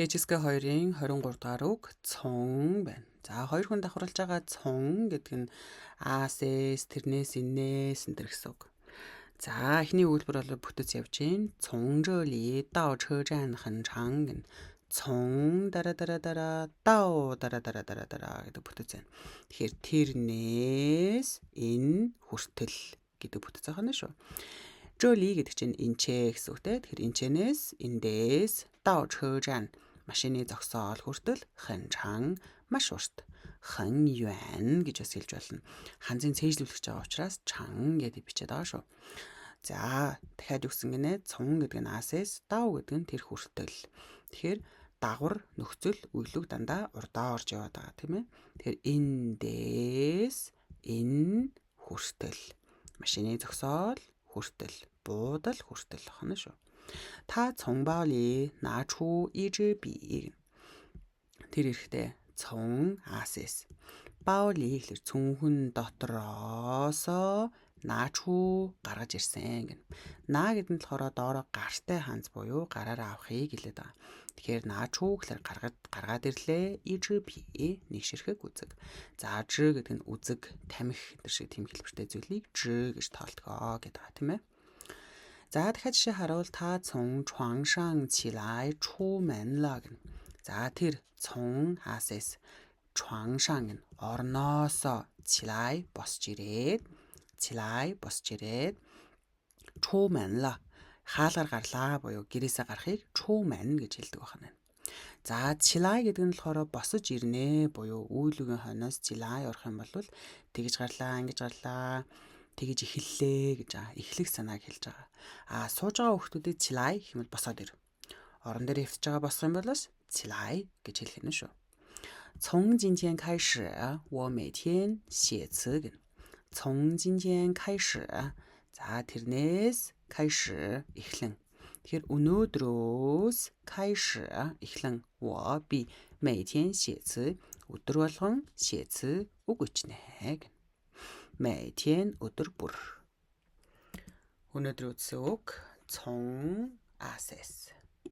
ТЖСК 2-ын 23 дугаар үг цон байна. За хоёр хүн давхарлаж байгаа цон гэдэг нь аас, тэрнээс, инээс энэ гэсэн үг. За эхний үйлбэр бол бүтэц явж гин. Цон зheli дao чэ зhan хэн чанг гэн. Цон дара дao дара гэдэг бүтэц байна. Тэгэхээр тэрнээс энэ хүртэл гэдэг бүтэц байгаа нь шүү. Zheli гэдэг чинь энчээ гэсэн үг те. Тэгэхээр энчэнээс, эндээс дao чэ зhan машины зогсоол хүртэл хэн чанг маш урт. Хэн юан гэж бас хэлж болно. Ханзын цээжлүүлэгч байгаа учраас чанг гэдэг бичээд байгаа шүү. За дахиад юу гэсэн гинэ? Цон гэдэг нь аас, дав гэдэг нь тэр хүртэл. Тэгэхээр дагвар нөхцөл үйлэг дандаа урдаа орж яваад байгаа тийм ээ. Тэгэхээр эндээс энэ хүртэл. Машины зогсоол хүртэл, буудал хүртэл хана шүү. Та цон bao li na chu yi zhi bi. Тэр ирэхдээ цон аас. Bao li гэхэлэр цүнхэн дотроосоо наачуу гаргаж ирсэн гэнэ. Наа гэдэг нь болохоор доороо гартай ханз буюу гараараа авахыг хэлээд байгаа. Тэгэхээр наачуу гэхэлэр гаргаад ирлээ. ижби нэг ширхэг үзэг. За ж гэдэг нь үзэг, тамхи энэ шиг тийм хэлбэртэй зүйлийг ж гэж тоолдгоо гэдэг байгаа тийм ээ. За дахиад жишээ харуул та цон чуан шан чилай чу мэн ла гэнэ. За тэр цон аас чуан шан гэнэ. Орноосоо чилай босч ирээд чууманла хаалгаар гарлаа буюу гэрээсээ гарахыг чууман гэж хэлдэг байна. За чилай гэдэг нь болохоор босож ирнэ буюу үйлүүгийн хойноос чилай орох юм бол тэгж гарлаа, ингэж гарлаа, тэгж эхэллээ гэж эхлэх санааг хэлж байгаа. Сууж байгаа хүмүүстэй чилай хэмээл босоод ир. Орон дээр хэвтэж байгаа босох юм бол чилай гэж хэлэх нь шүү. 从今天开始我每天写词гэнэ. 从今天开始за тэрнээс 开始 эхлэн. Тэгэхээр өнөөдрөөс 开始 эхлэн 我 би 每天写词 өдөр болгон 写词үг бичнэ гэнэ. 每天өдөр бүр. Өнөөдөр үздсэн үг цон аас.